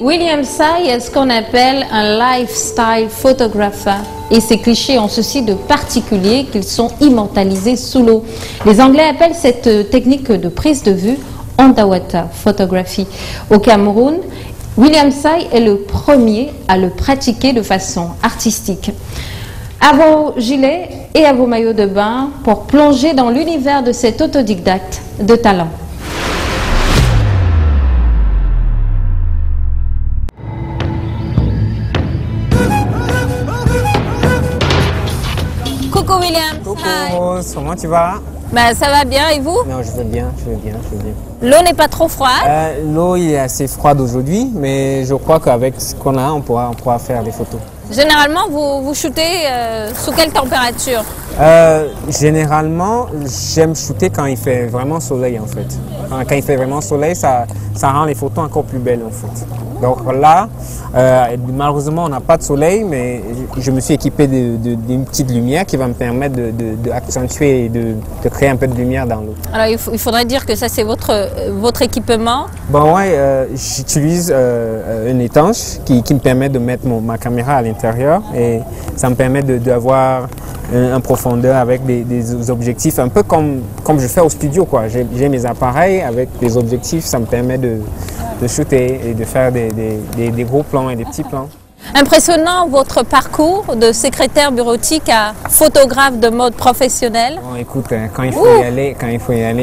William Tsai est ce qu'on appelle un lifestyle photographer. Et ces clichés ont ceci de particulier qu'ils sont immortalisés sous l'eau. Les Anglais appellent cette technique de prise de vue underwater photography. Au Cameroun, William Tsai est le premier à le pratiquer de façon artistique. À vos gilets et à vos maillots de bain pour plonger dans l'univers de cet autodidacte de talent. Coucou William. Coucou Rose, comment tu vas? Ben, ça va bien et vous? Non, je vais bien, je vais bien, je vais bien. L'eau n'est pas trop froide? L'eau est assez froide aujourd'hui, mais je crois qu'avec ce qu'on a, on pourra faire des photos. Généralement, vous shootez sous quelle température? Généralement, j'aime shooter quand il fait vraiment soleil en fait. Quand il fait vraiment soleil, ça rend les photos encore plus belles en fait. Donc là, malheureusement, on n'a pas de soleil, mais je me suis équipé d'une petite lumière qui va me permettre d'accentuer et de créer un peu de lumière dans l'eau. Alors, il faudrait dire que ça, c'est votre équipement. Bon, ouais, j'utilise une étanche qui me permet de mettre ma caméra à l'intérieur et ça me permet d'avoir en profondeur avec des objectifs, un peu comme je fais au studio, quoi. J'ai mes appareils avec des objectifs, ça me permet de shooter et de faire des gros plans et des petits plans. Impressionnant votre parcours de secrétaire bureautique à photographe de mode professionnel. Bon, écoute, quand il faut y aller, il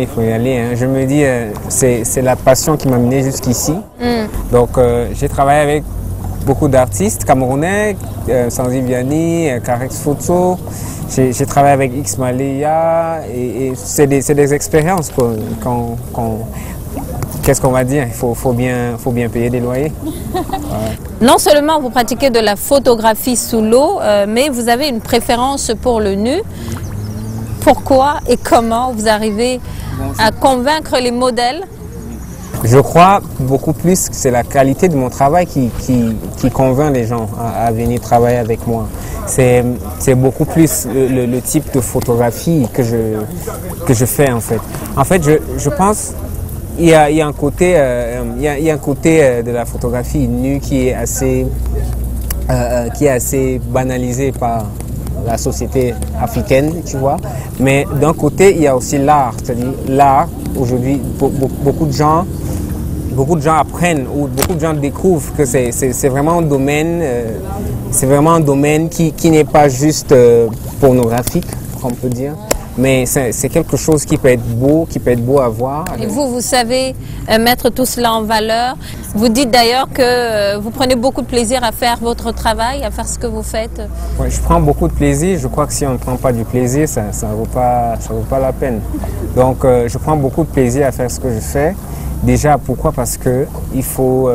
faut y aller. Hein. Je me dis, c'est la passion qui m'a mené jusqu'ici. Donc, j'ai travaillé avec beaucoup d'artistes camerounais, Sanzi Vianney, Carex Photo. J'ai travaillé avec X Malaya et c'est des expériences qu'est-ce qu'on va dire? Il faut bien payer des loyers. Ouais. Non seulement vous pratiquez de la photographie sous l'eau, mais vous avez une préférence pour le nu. Pourquoi et comment vous arrivez à convaincre les modèles? Je crois beaucoup plus que c'est la qualité de mon travail qui convainc les gens à venir travailler avec moi. C'est beaucoup plus le type de photographie que je fais en fait. En fait, je pense il y a un côté de la photographie nue qui est assez banalisé par la société africaine, tu vois. Mais d'un côté, il y a aussi l'art. C'est-à-dire l'art, aujourd'hui, beaucoup de gens apprennent ou beaucoup de gens découvrent que c'est vraiment un domaine, qui n'est pas juste pornographique, on peut dire. Mais c'est quelque chose qui peut être beau à voir. Et vous savez mettre tout cela en valeur. Vous dites d'ailleurs que vous prenez beaucoup de plaisir à faire votre travail, à faire ce que vous faites. Ouais, je prends beaucoup de plaisir. Je crois que si on ne prend pas du plaisir, ça vaut pas la peine. Donc, je prends beaucoup de plaisir à faire ce que je fais. Déjà, pourquoi? Parce que il faut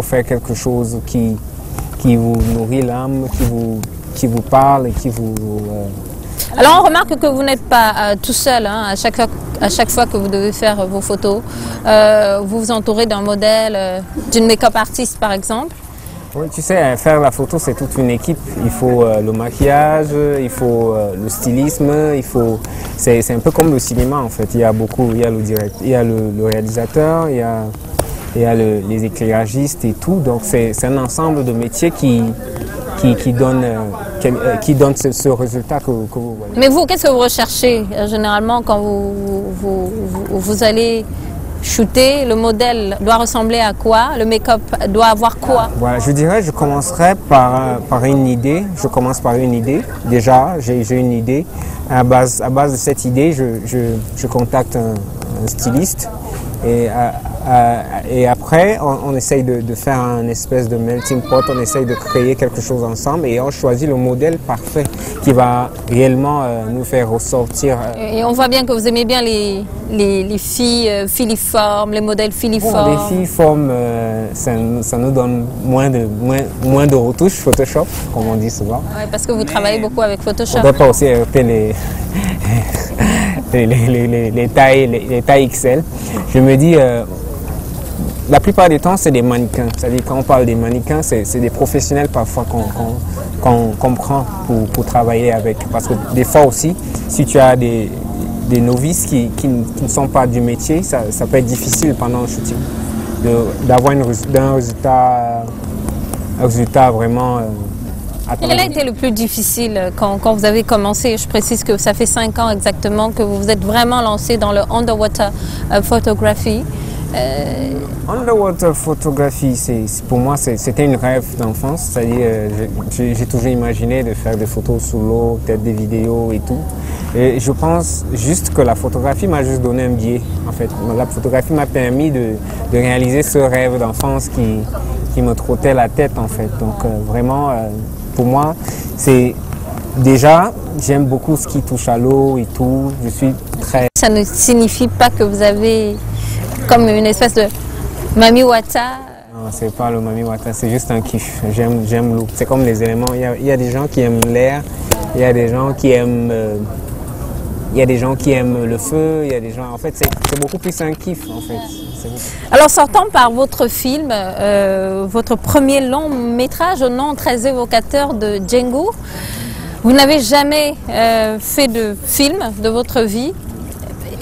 faire quelque chose qui vous nourrit l'âme, qui vous parle et qui vous... Alors on remarque que vous n'êtes pas tout seul, hein, à chaque fois que vous devez faire vos photos. Vous vous entourez d'un modèle, d'une make-up artiste par exemple. Oui, tu sais, faire la photo, c'est toute une équipe. Il faut le maquillage, il faut le stylisme, c'est un peu comme le cinéma en fait. Il y a le réalisateur, il y a les éclairagistes et tout. Donc c'est un ensemble de métiers qui donne ce résultat que vous voyez. Mais vous, qu'est-ce que vous recherchez généralement quand vous allez shooter? Le modèle doit ressembler à quoi? Le make-up doit avoir quoi? Voilà, je dirais, je commencerai par une idée. Je commence par une idée. Déjà, j'ai une idée. À base de cette idée, je contacte un styliste. Et après, on essaye de faire un espèce de melting pot, on essaye de créer quelque chose ensemble et on choisit le modèle parfait qui va réellement nous faire ressortir. Et on voit bien que vous aimez bien les filles filiformes, les modèles filiformes. Bon, les filiformes, ça nous donne moins de retouches Photoshop, comme on dit souvent. Ouais, parce que vous travaillez beaucoup avec Photoshop. On ne doit pas aussi les tailles XL. Je me dis, la plupart du temps, c'est des mannequins. C'est-à-dire, quand on parle des mannequins, c'est des professionnels parfois qu'on prend pour travailler avec. Parce que des fois aussi, si tu as des novices qui ne sont pas du métier, ça peut être difficile pendant le shooting. d'avoir un résultat vraiment attendu. Quel a été le plus difficile quand vous avez commencé? Je précise que ça fait 5 ans exactement que vous vous êtes vraiment lancé dans le underwater photography. Underwater photography, pour moi, c'était une rêve d'enfance. C'est-à-dire, j'ai toujours imaginé de faire des photos sous l'eau, peut-être des vidéos et tout. Et je pense juste que la photographie m'a juste donné un biais, en fait. La photographie m'a permis de réaliser ce rêve d'enfance qui me trottait la tête, en fait. Donc, vraiment, pour moi, c'est déjà, j'aime beaucoup ce qui touche à l'eau et tout. Je suis très... Ça ne signifie pas que vous avez comme une espèce de Mami Wata? Non, c'est pas le Mami Wata, c'est juste un kiff. J'aime l'eau. C'est comme les éléments. Il y a des gens qui aiment l'air, il y a des gens qui aiment... il y a des gens qui aiment le feu, il y a des gens... En fait, c'est beaucoup plus un kiff, en fait. Alors, sortant par votre film, votre premier long métrage au nom très évocateur de Django, vous n'avez jamais fait de film de votre vie.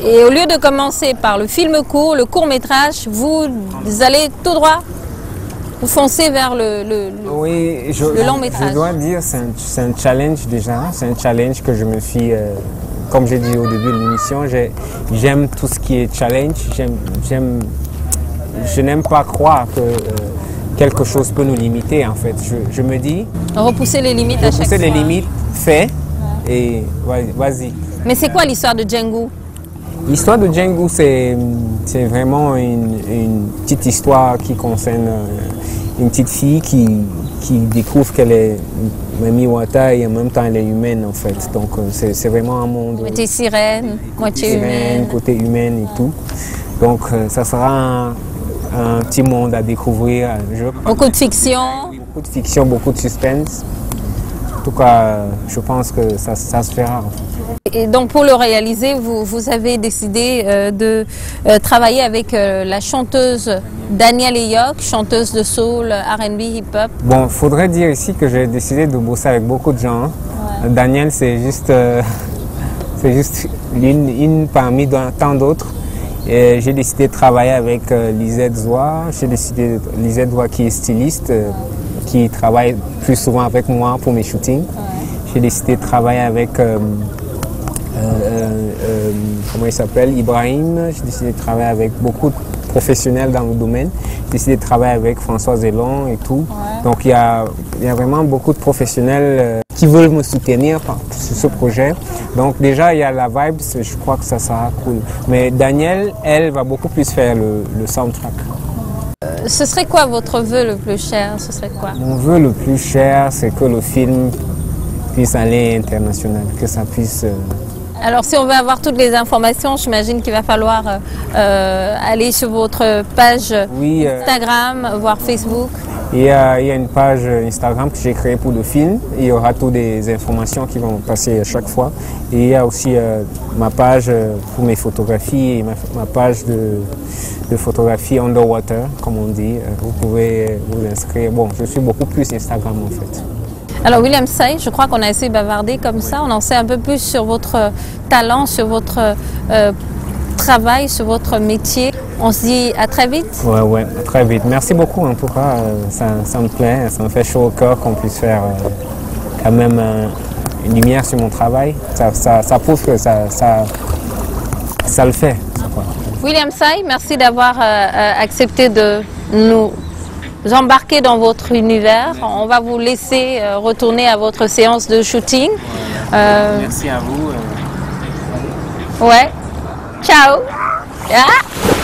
Et au lieu de commencer par le film court, le court métrage, vous allez tout droit, vous foncez vers le long métrage. Je dois dire, c'est un challenge déjà, c'est un challenge que je me suis... comme j'ai dit au début de l'émission, j'aime tout ce qui est challenge. Je n'aime pas croire que quelque chose peut nous limiter, en fait. Je me dis... Repousser les limites à chaque fois. Repousser les limites, fait, et vas-y. Mais c'est quoi l'histoire de Django? L'histoire de Django, c'est vraiment une petite histoire qui concerne une petite fille qui découvre qu'elle est Mami Wata et en même temps elle est humaine, en fait. Donc c'est vraiment un monde... Moitié sirène, moitié humaine. Côté humaine et tout. Donc ça sera un petit monde à découvrir. Beaucoup de fiction. Beaucoup de fiction, beaucoup de suspense. En tout cas, je pense que ça se fera. Et donc pour le réaliser, vous avez décidé de travailler avec la chanteuse Danielle Eyok, chanteuse de soul, R&B, hip-hop. Bon, il faudrait dire ici que j'ai décidé de bosser avec beaucoup de gens. Ouais. Danielle, c'est juste une parmi tant d'autres. J'ai décidé de travailler avec Lisette Zoua. Lisette Zoua qui est styliste, qui travaille plus souvent avec moi pour mes shootings. Ouais. J'ai décidé de travailler avec... comment il s'appelle, Ibrahim. J'ai décidé de travailler avec beaucoup de professionnels dans le domaine. J'ai décidé de travailler avec François Zélon et tout. Ouais. Donc il y a vraiment beaucoup de professionnels qui veulent me soutenir sur ce projet. Donc déjà il y a la vibe, je crois que ça sera cool. Mais Danielle, elle va beaucoup plus faire le soundtrack. Ce serait quoi votre vœu le plus cher? Ce serait quoi? Mon vœu le plus cher, c'est que le film puisse aller international, que ça puisse... Alors si on veut avoir toutes les informations, j'imagine qu'il va falloir aller sur votre page Instagram, voire Facebook. Il y a une page Instagram que j'ai créée pour le film. Il y aura toutes les informations qui vont passer à chaque fois. Et il y a aussi ma page pour mes photographies et ma page de photographie underwater, comme on dit. Vous pouvez vous inscrire. Bon, je suis beaucoup plus Instagram en fait. Alors William Say, je crois qu'on a assez bavardé comme ça, on en sait un peu plus sur votre talent, sur votre travail, sur votre métier. On se dit à très vite. Ouais, à très vite. Merci beaucoup en tout cas, ça me plaît, ça me fait chaud au cœur qu'on puisse faire quand même une lumière sur mon travail. Ça prouve que ça le fait. William Say, merci d'avoir accepté de nous embarquer dans votre univers. On va vous laisser retourner à votre séance de shooting. Merci à vous. Ouais. Ciao. Ah.